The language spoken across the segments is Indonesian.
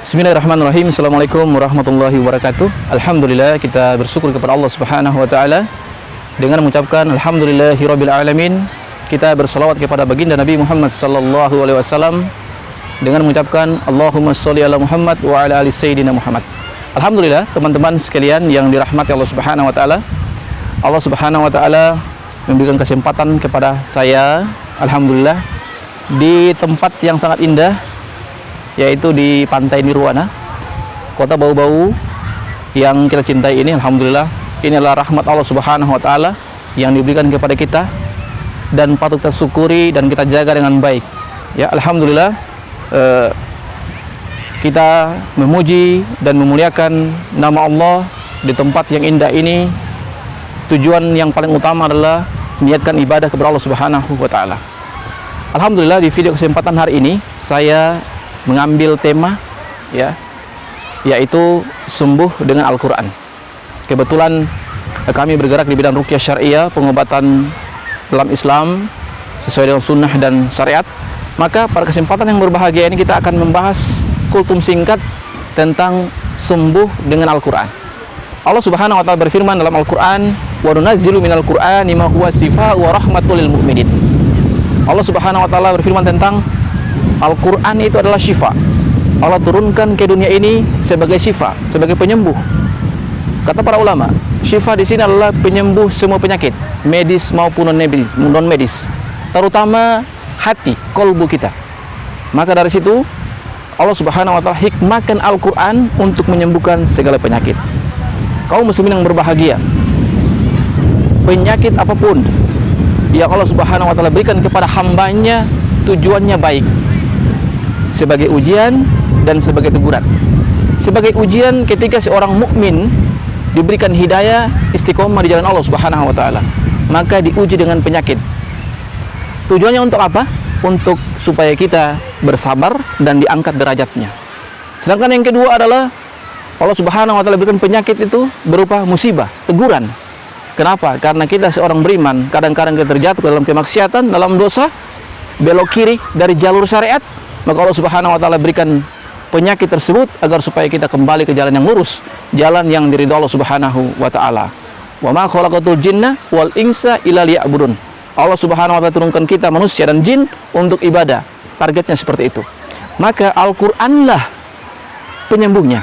Bismillahirrahmanirrahim. Assalamualaikum warahmatullahi wabarakatuh. Alhamdulillah, kita bersyukur kepada Allah Subhanahu wa taala dengan mengucapkan alhamdulillahirabbil alamin. Kita berselawat kepada baginda Nabi Muhammad sallallahu alaihi wasallam dengan mengucapkan Allahumma sholli ala Muhammad wa ala ali sayyidina Muhammad. Alhamdulillah, teman-teman sekalian yang dirahmati Allah Subhanahu wa taala. Allah Subhanahu wa taala memberikan kesempatan kepada saya, alhamdulillah, di tempat yang sangat indah, yaitu di Pantai Nirwana, kota bau-bau yang kita cintai ini. Alhamdulillah, ini adalah rahmat Allah Subhanahu wa taala yang diberikan kepada kita dan patut kita syukuri dan kita jaga dengan baik. Ya, alhamdulillah, kita memuji dan memuliakan nama Allah di tempat yang indah ini. Tujuan yang paling utama adalah niatkan ibadah kepada Allah Subhanahu wa taala. Alhamdulillah, di video kesempatan hari ini saya mengambil tema, yaitu sembuh dengan Al-Quran. Kebetulan kami bergerak di bidang ruqyah syariah, pengobatan dalam Islam sesuai dengan sunnah dan syariat. Maka pada kesempatan yang berbahagia ini kita akan membahas kultum singkat tentang sembuh dengan Al-Quran. Allah Subhanahu wa taala berfirman dalam Al-Quran, "Wa nunazzilu minal Qur'ani ma huwa shifaa'un wa rahmatul lil mu'minin." Allah Subhanahu wa taala berfirman tentang Al-Quran itu adalah syifa. Allah turunkan ke dunia ini sebagai syifa, sebagai penyembuh. Kata para ulama, syifa di sini adalah penyembuh semua penyakit, medis maupun non medis, terutama hati, kolbu kita. Maka dari situ Allah Subhanahu wa taala hikmahkan Al-Quran untuk menyembuhkan segala penyakit. Kaum muslimin yang berbahagia, penyakit apapun yang Allah Subhanahu wa taala berikan kepada hambanya, tujuannya baik, sebagai ujian dan sebagai teguran. Sebagai ujian ketika seorang mukmin diberikan hidayah, istiqomah di jalan Allah Subhanahu wa taala, maka diuji dengan penyakit. Tujuannya untuk apa? Untuk supaya kita bersabar dan diangkat derajatnya. Sedangkan yang kedua adalah Allah Subhanahu wa taala berikan penyakit itu berupa musibah, teguran. Kenapa? Karena kita seorang beriman, kadang-kadang kita terjatuh dalam kemaksiatan, dalam dosa, belok kiri dari jalur syariat. Maka Allah Subhanahu wa taala berikan penyakit tersebut agar supaya kita kembali ke jalan yang lurus, jalan yang diridhoi Allah Subhanahu wa taala. Wa ma khalaqatul jinna wal insa illa liya'budun. Allah Subhanahu wa taala turunkan kita manusia dan jin untuk ibadah. Targetnya seperti itu. Maka Al-Qur'anlah penyembuhnya.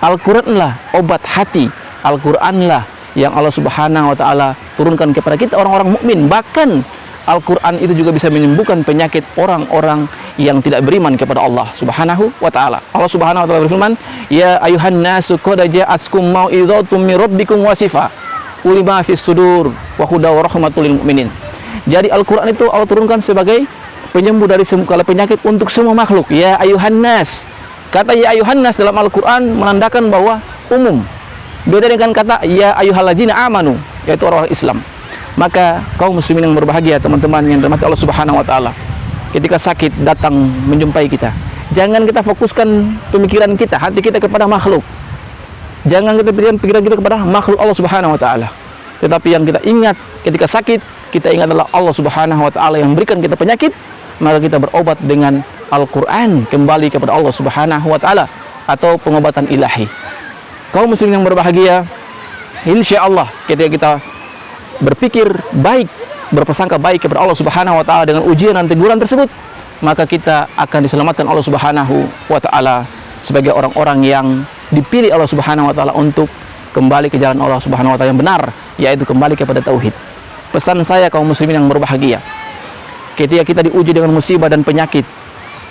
Al-Qur'anlah obat hati. Al-Qur'anlah yang Allah Subhanahu wa taala turunkan kepada kita orang-orang mukmin. Bahkan Al-Quran itu juga bisa menyembuhkan penyakit orang-orang yang tidak beriman kepada Allah Subhanahu wa ta'ala. Allah Subhanahu wa ta'ala berfirman, "Ya ayuhan nasu qad ja'atkum mau'idhatum min rabbikum wa shifaa lima fis sudur wa hudaw wa rahmatul lil mu'minin." Jadi Al-Quran itu Allah turunkan sebagai penyembuh dari segala penyakit untuk semua makhluk. Ya ayuhan nas. Kata ya ayuhan nas dalam Al-Quran menandakan bahwa umum. Beda dengan kata ya ayyuhalladzina amanu, yaitu orang-orang Islam. Maka kaum muslimin yang berbahagia, teman-teman yang dirahmati Allah Subhanahu wa taala, ketika sakit datang menjumpai kita, jangan kita fokuskan pemikiran kita, hati kita kepada makhluk. Jangan kita berikan pikiran kita kepada makhluk Allah Subhanahu wa taala. Tetapi yang kita ingat ketika sakit, kita ingat adalah Allah Subhanahu wa taala yang berikan kita penyakit, maka kita berobat dengan Al-Qur'an, kembali kepada Allah Subhanahu wa taala, atau pengobatan ilahi. Kaum muslimin yang berbahagia, insyaallah ketika kita berpikir baik, berprasangka baik kepada Allah Subhanahu wa taala dengan ujian dan teguran tersebut, maka kita akan diselamatkan Allah Subhanahu wa taala sebagai orang-orang yang dipilih Allah Subhanahu wa taala untuk kembali ke jalan Allah Subhanahu wa taala yang benar, yaitu kembali kepada tauhid. Pesan saya kaum muslimin yang berbahagia, ketika kita diuji dengan musibah dan penyakit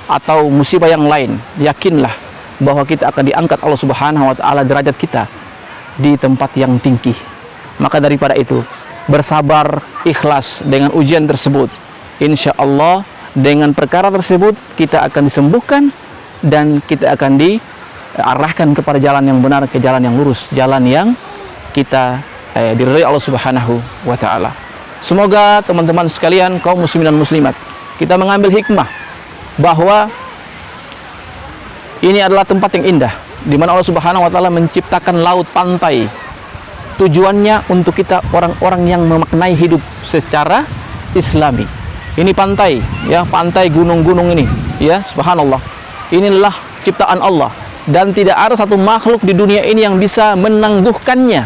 atau musibah yang lain, yakinlah bahwa kita akan diangkat Allah Subhanahu wa taala derajat kita di tempat yang tinggi. Maka daripada itu, bersabar, ikhlas dengan ujian tersebut. Insya Allah dengan perkara tersebut kita akan disembuhkan dan kita akan diarahkan kepada jalan yang benar, ke jalan yang lurus, jalan yang kita diridhoi Allah Subhanahu wa taala. Semoga teman-teman sekalian, kaum muslimin dan muslimat, kita mengambil hikmah bahwa ini adalah tempat yang indah, di mana Allah Subhanahu wa taala menciptakan laut, pantai. Tujuannya untuk kita orang-orang yang memaknai hidup secara Islami. Ini pantai, ya, pantai gunung-gunung ini, ya, subhanallah. Inilah ciptaan Allah. dan tidak ada satu makhluk di dunia ini yang bisa menangguhkannya.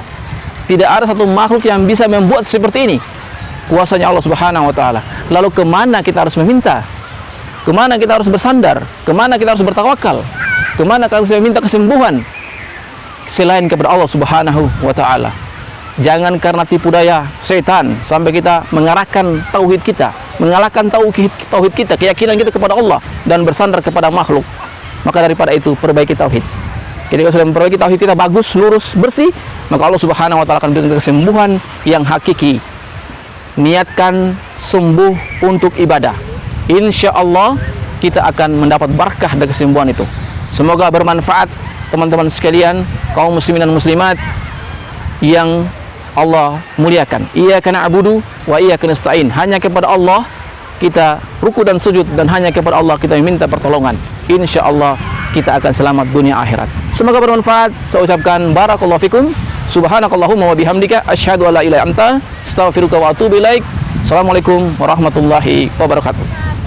Tidak ada satu makhluk yang bisa membuat seperti ini. Kuasanya Allah Subhanahu wa taala. Lalu kemana kita harus meminta? Kemana kita harus bersandar? Kemana kita harus bertawakal? Kemana kita harus meminta kesembuhan? Selain kepada Allah Subhanahu wa taala. Jangan karena tipu daya setan sampai kita mengarahkan tauhid kita, mengalahkan tauhid kita, keyakinan kita kepada Allah dan bersandar kepada makhluk. Maka daripada itu perbaiki tauhid. Ketika sudah memperbaiki tauhid kita bagus, lurus, bersih, maka Allah Subhanahu wa taala akan berikan kesembuhan yang hakiki. Niatkan sembuh untuk ibadah. Insya Allah kita akan mendapat berkah dari kesembuhan itu. Semoga bermanfaat teman-teman sekalian, kaum muslimin dan muslimat yang Allah muliakan. Iyyaka na'budu wa iyyaka nasta'in. Hanya kepada Allah kita ruku dan sujud, dan hanya kepada Allah kita minta pertolongan. Insya Allah kita akan selamat dunia akhirat. Semoga bermanfaat. Saya ucapkan barakallahu fikum. Subhanakallahumma wa bihamdika asyhadu an la ilaha illa anta astaghfiruka wa atubu ilaik. Assalamualaikum warahmatullahi wabarakatuh.